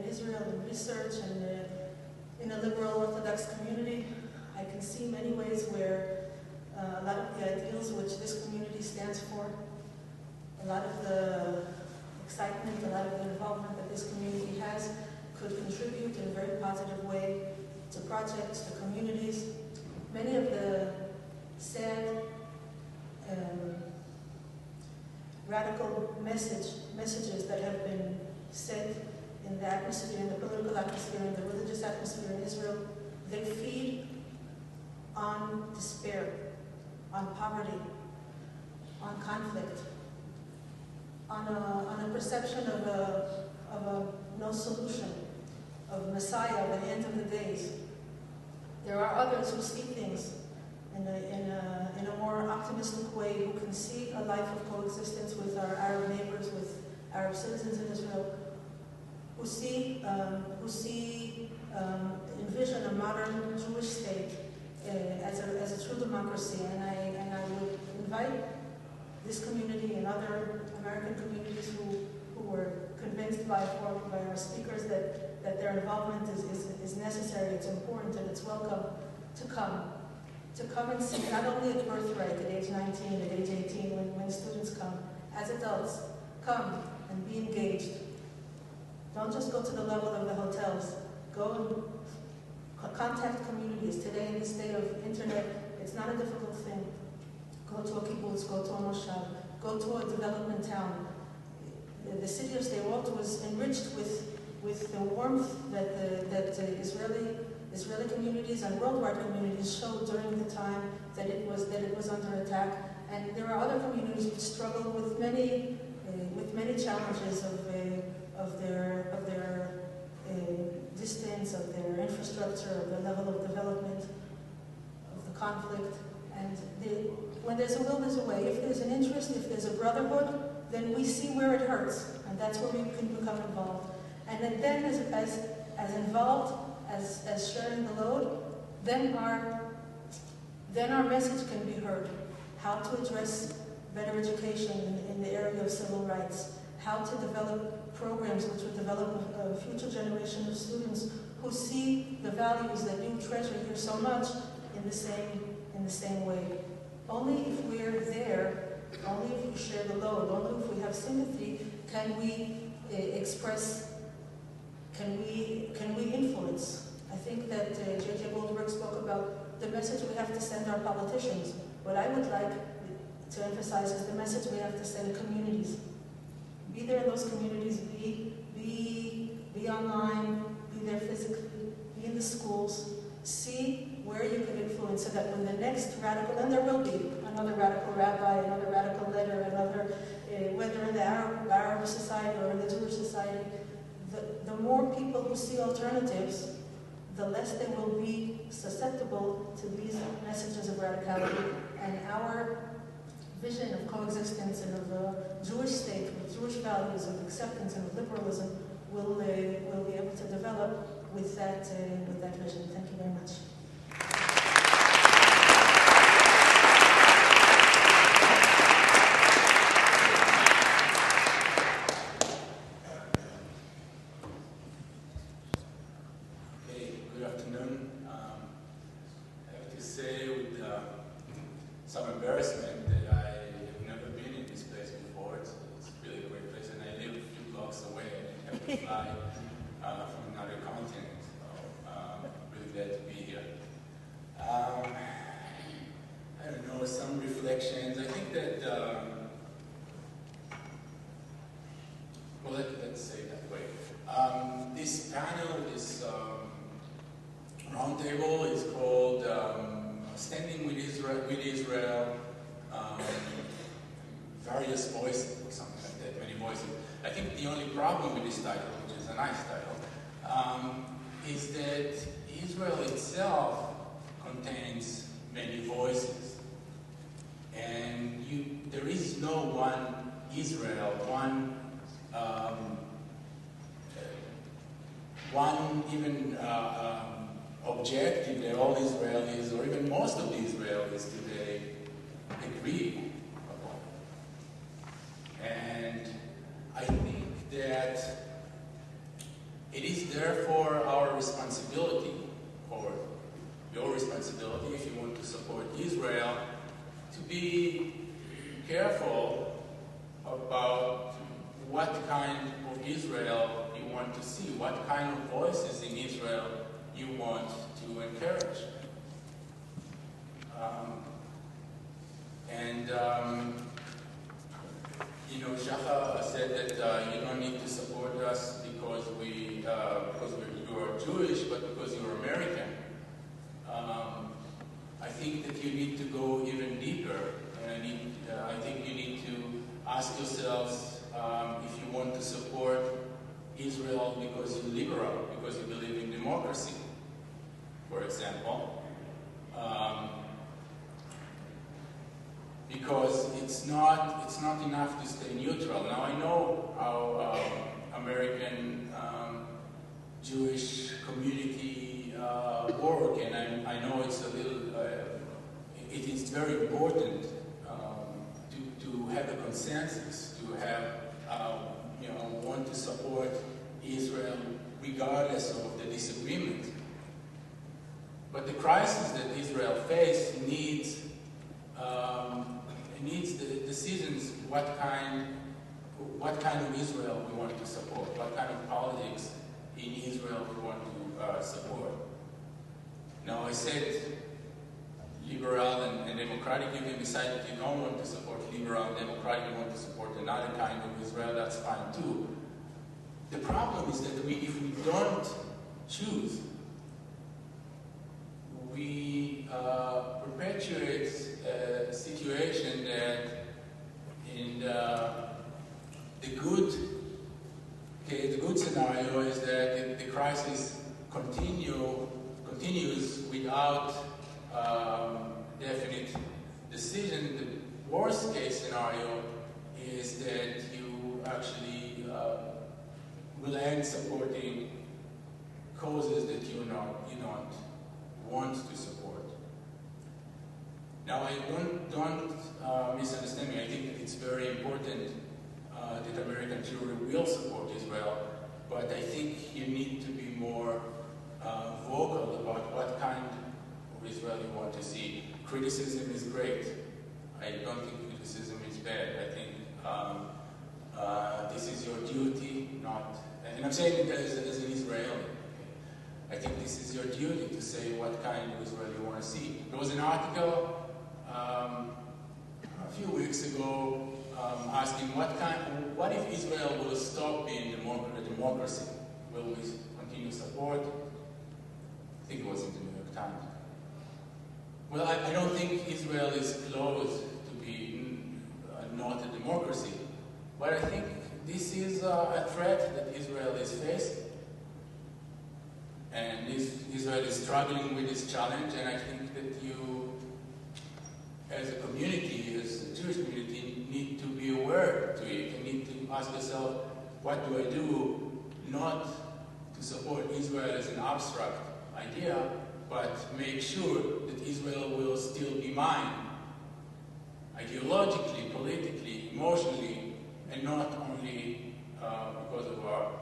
Israel, in research, and in the liberal Orthodox community, I can see many ways where a lot of the ideals which this community stands for, a lot of the excitement, a lot of the involvement that this community has could contribute in a very positive way to projects, to communities. Many of the sad messages that have been said in the atmosphere, in the political atmosphere, in the religious atmosphere in Israel, they feed on despair, on poverty, on conflict, on a perception of a no solution, of Messiah, of the end of the days. There are others who see things in a more optimistic way, who can see a life of coexistence with our Arab neighbors, with Arab citizens in Israel, who envision a modern Jewish state as a true democracy. And I would invite this community and other American communities who were convinced by our speakers that their involvement is necessary, it's important, and it's welcome, to come and see, not only at birthright at age 19, at age 18, when students come, as adults, come and be engaged. Don't just go to the level of the hotels. Go and contact communities. Today, in this day of internet, it's not a difficult thing. Go to a kibbutz, go to a moshav, go to a development town. The city of Sderot was enriched with the warmth that Israeli communities and worldwide communities showed during the time that it was under attack. And there are other communities which struggle with many challenges of their distance, of their infrastructure, of the level of development, of the conflict. And when there's a will, there's a way. If there's an interest, if there's a brotherhood, then we see where it hurts, and that's where we can become involved. And then as involved as sharing the load, then our message can be heard. How to address better education in the area of civil rights, how to develop programs which will develop a future generation of students who see the values that you treasure here so much in the same way. Only if we're there, only if we share the load, only if we have sympathy, can we express, can we influence. I think that J.J. Goldberg spoke about the message we have to send our politicians. What I would like to emphasize is the message we have to send communities. Be there in those communities, be online, be there physically, be in the schools, see where you can influence so that when the next radical, and there will be another radical rabbi, another radical leader, another, whether in the Arab society or in the Jewish society, the more people who see alternatives, the less they will be susceptible to these messages of radicality. And our vision of coexistence and of a Jewish state with Jewish values of acceptance and of liberalism will be able to develop with that vision. Thank you very much. Good afternoon. I have to say with some embarrassment that I have never been in this place before. It's really a great place, and I live a few blocks away. I have to fly from another continent, so really glad to be here. I don't know, some reflections. I think that, well, let's say it that way. This panel, this roundtable is called Standing with Israel, Various Voices, or something like that, many voices. I think the only problem with this title, which is a nice title, is that Israel itself contains many voices. And there is no one Israel, one even objective that all Israelis, or even most of the Israelis today, agree upon. And I think that it is therefore our responsibility, or your responsibility if you want to support Israel, to be careful about what kind of Israel you want to see, what kind of voices in Israel you want to encourage. Shahar you don't need to support us because you are Jewish, but because you're American. I think that you need to go even deeper, and I think you need to ask yourselves if you want to support Israel because you're liberal, because you believe in democracy, for example. Because it's not enough to stay neutral. Now I know how American Jewish community work, and I know it's a little. It is very important to have a consensus, to have want to support Israel regardless of the disagreement. But the crisis that Israel faces needs the decisions. What kind of Israel we want to support? What kind of politics in Israel we want to support? Now, I said liberal and democratic. You can decide that you don't want to support liberal and democratic. You want to support another kind of Israel. That's fine too. The problem is that if we don't choose, we perpetuate a situation that in the good scenario is that the crisis continues without definite decision. The worst case scenario is that you actually will end supporting causes that you don't want to support. Now, I don't misunderstand me. I think that it's very important that American Jewry will support Israel, but I think you need to be more vocal about what kind of Israel you want to see. Criticism is great. I don't think criticism is bad. I think this is your duty, not... And I'm saying it as an Israeli. I think this is your duty to say what kind of Israel you want to see. There was an article a few weeks ago asking what if Israel will stop being a democracy? Will we continue support? I think it was in the New York Times. Well, I don't think Israel is close to being not a democracy, but I think this is a threat that Israel is facing. And Israel is struggling with this challenge, and I think that you, as a community, as a Jewish community, need to be aware to it. You need to ask yourself, what do I do not to support Israel as an abstract idea, but make sure that Israel will still be mine, ideologically, politically, emotionally, and not only because of our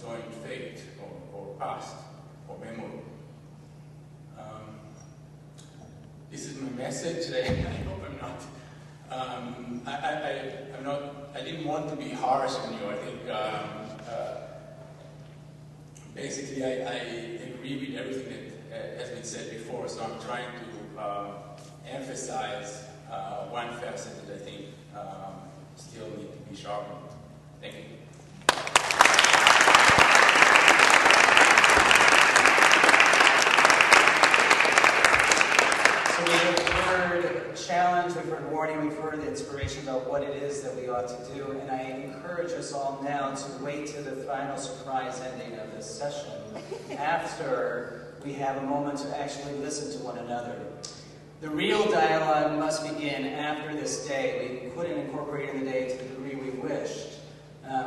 joint fate or past or memory. This is my message. I hope I'm not. I didn't want to be harsh on you. I think basically I agree with everything that has been said before. So I'm trying to emphasize one facet that I think still need to be sharpened. Thank you. We've heard challenge, we've heard warning, we've heard the inspiration about what it is that we ought to do, and I encourage us all now to wait to the final surprise ending of this session after we have a moment to actually listen to one another. The real dialogue must begin after this day. We couldn't incorporate in the day to the degree we wished.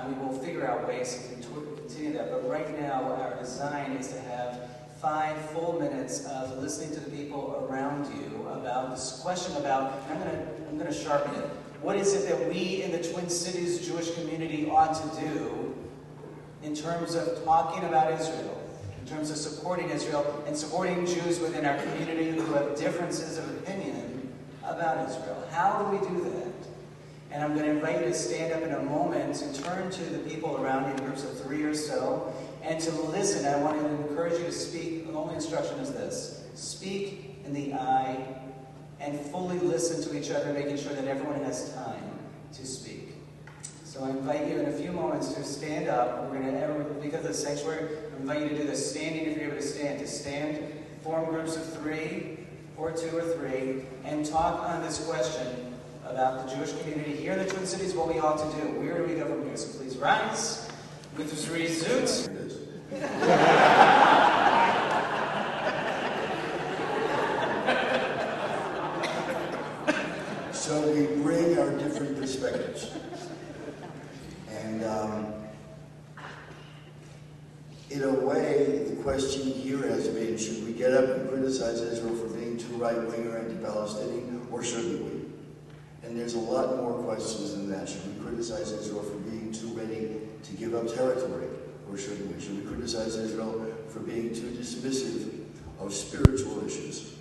We will figure out ways to continue that, but right now our design is to have 5 full minutes of listening to the people around you about this question about, and I'm going to sharpen it, what is it that we in the Twin Cities Jewish community ought to do in terms of talking about Israel, in terms of supporting Israel and supporting Jews within our community who have differences of opinion about Israel? How do we do that? And I'm going to invite you to stand up in a moment and turn to the people around you in groups of 3 or so, and to listen. I want to encourage you to speak. The only instruction is this: speak in the eye and fully listen to each other, making sure that everyone has time to speak. So I invite you in a few moments to stand up. We're going to, because of the sanctuary, I invite you to do the standing if you're able to stand, form groups of 3, or 2 or 3, and talk on this question about the Jewish community here in the Twin Cities, what we ought to do. Where do we go from here? So please rise. With the 3 zoots. So we bring our different perspectives. And in a way, the question here has been, should we get up and criticize Israel for being too right-wing or anti-Palestinian, or shouldn't we? And there's a lot more questions than that. Should we criticize Israel for being too ready to give up territory, or shouldn't we? Should we criticize Israel for being too dismissive of spiritual issues,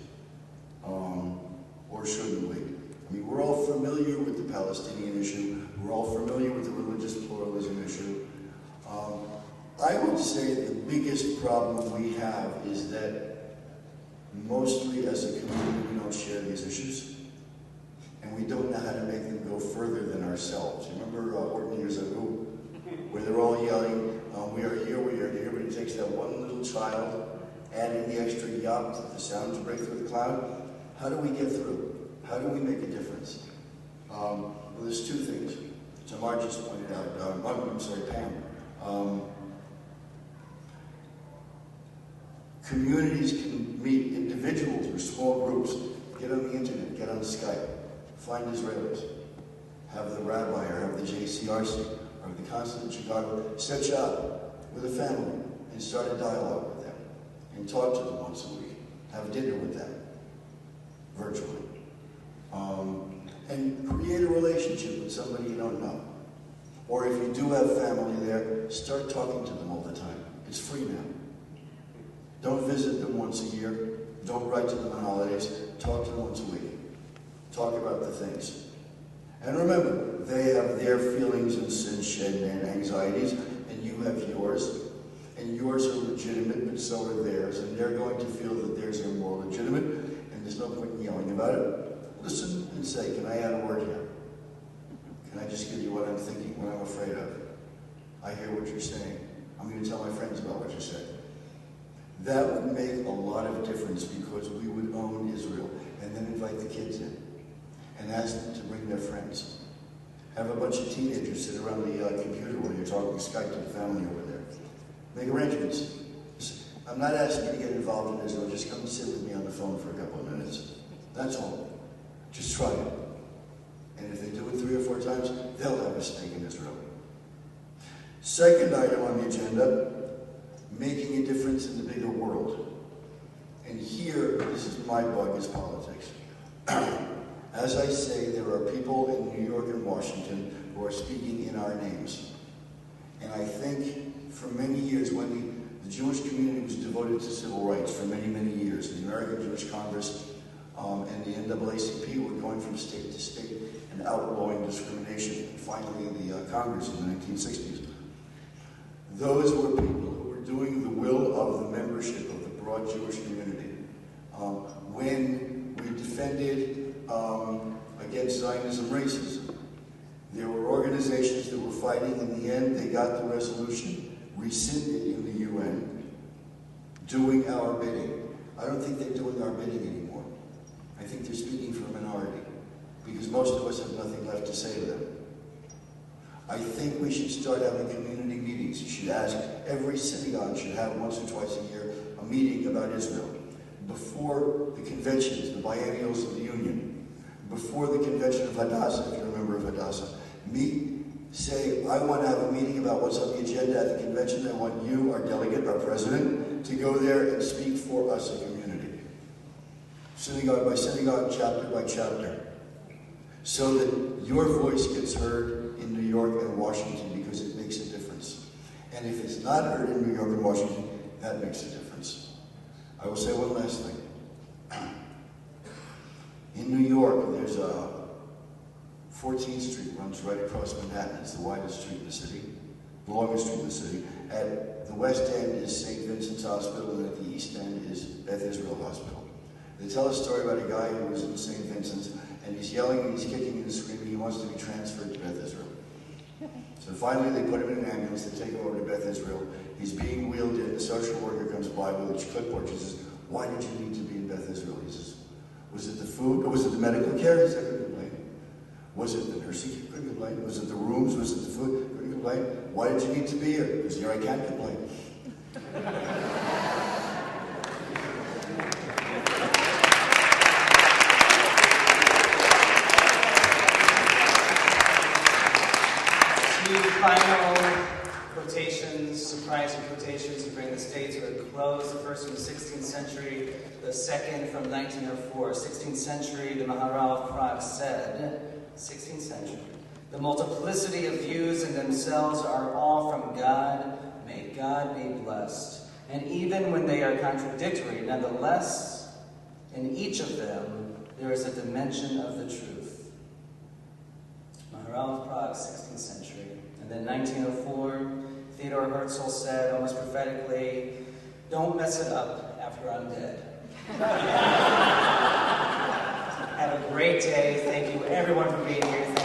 or shouldn't we? I mean, we're all familiar with the Palestinian issue. We're all familiar with the religious pluralism issue. I would say the biggest problem we have is that mostly as a community we don't share these issues, and we don't know how to make them go further than ourselves. You remember Orton years ago, where they're all yelling, we are here, but it takes that one little child adding the extra yop to the sound to break through the cloud. How do we get through? How do we make a difference? Well, there's 2 things. Tamar just pointed out, Pam. Communities can meet individuals or small groups, get on the internet, get on Skype, find Israelis, have the Rabbi or have the JCRC or the Consulate in Chicago set you up with a family and start a dialogue with them and talk to them once a week, have dinner with them virtually, and create a relationship with somebody you don't know. Or if you do have family there, start talking to them all the time. It's free now. Don't visit them once a year. Don't write to them on holidays. Talk to them once a week. Talk about the things. And remember, they have their feelings and anxieties, and you have yours. And yours are legitimate, but so are theirs. And they're going to feel that theirs are more legitimate, and there's no point in yelling about it. Listen and say, can I add a word here? Can I just give you what I'm thinking, what I'm afraid of? I hear what you're saying. I'm going to tell my friends about what you said. That would make a lot of difference, because we would own Israel and then invite the kids in and ask them to bring their friends. Have a bunch of teenagers sit around the computer while you're talking Skype to the family over there. Make arrangements. I'm not asking you to get involved in Israel. Just come sit with me on the phone for a couple of minutes. That's all. Just try it. And if they do it 3 or 4 times, they'll have a stake in Israel. Second item on the agenda, making a difference in the bigger world. And here, this is my bug, is politics. As I say, there are people in New York and Washington who are speaking in our names. And I think for many years, when the Jewish community was devoted to civil rights for many, many years, the American Jewish Congress and the NAACP were going from state to state and outlawing discrimination. And finally, the Congress in the 1960s. Those were people who were doing the will of the membership of the broad Jewish community. When we defended against Zionism racism, there were organizations that were fighting. In the end, they got the resolution rescinded in the UN, doing our bidding. I don't think they're doing our bidding anymore. I think they're speaking for a minority, because most of us have nothing left to say to them. I think we should start having community meetings. You should ask, every synagogue should have once or twice a year a meeting about Israel. Before the conventions, the biennials of the Union, before the convention of Hadassah, if you're a member of Hadassah, meet, say, I want to have a meeting about what's on the agenda at the convention. I want you, our delegate, our president, to go there and speak for us, a community. Synagogue by synagogue, chapter by chapter. So that your voice gets heard in New York and Washington, because it makes a difference. And if it's not heard in New York and Washington, that makes a difference. I will say one last thing. In New York, there's 14th Street runs right across Manhattan. It's the widest street in the city, the longest street in the city. At the west end is St. Vincent's Hospital, and at the east end is Beth Israel Hospital. They tell a story about a guy who was in St. Vincent's, and he's yelling and he's kicking and screaming. He wants to be transferred to Beth Israel. So finally they put him in an ambulance, they take him over to Beth Israel. He's being wheeled in, the social worker comes by with a clipboard. She says, why did you need to be in Beth Israel? He says, was it the food, or was it the medical care? He said, I couldn't complain. Was it the nursing? Couldn't complain. Was it the rooms? Was it the food? Couldn't complain. Why did you need to be here? Because here I can't complain. Final quotations, surprising quotations to bring this day to a close. The first from the 16th century, the second from 1904. 16th century, the Maharal of Prague said, 16th century, the multiplicity of views in themselves are all from God. May God be blessed. And even when they are contradictory, nonetheless, in each of them, there is a dimension of the truth. Maharal of Prague, 16th century. And then 1904, Theodore Herzl said, almost prophetically, don't mess it up after I'm dead. Have a great day. Thank you, everyone, for being here.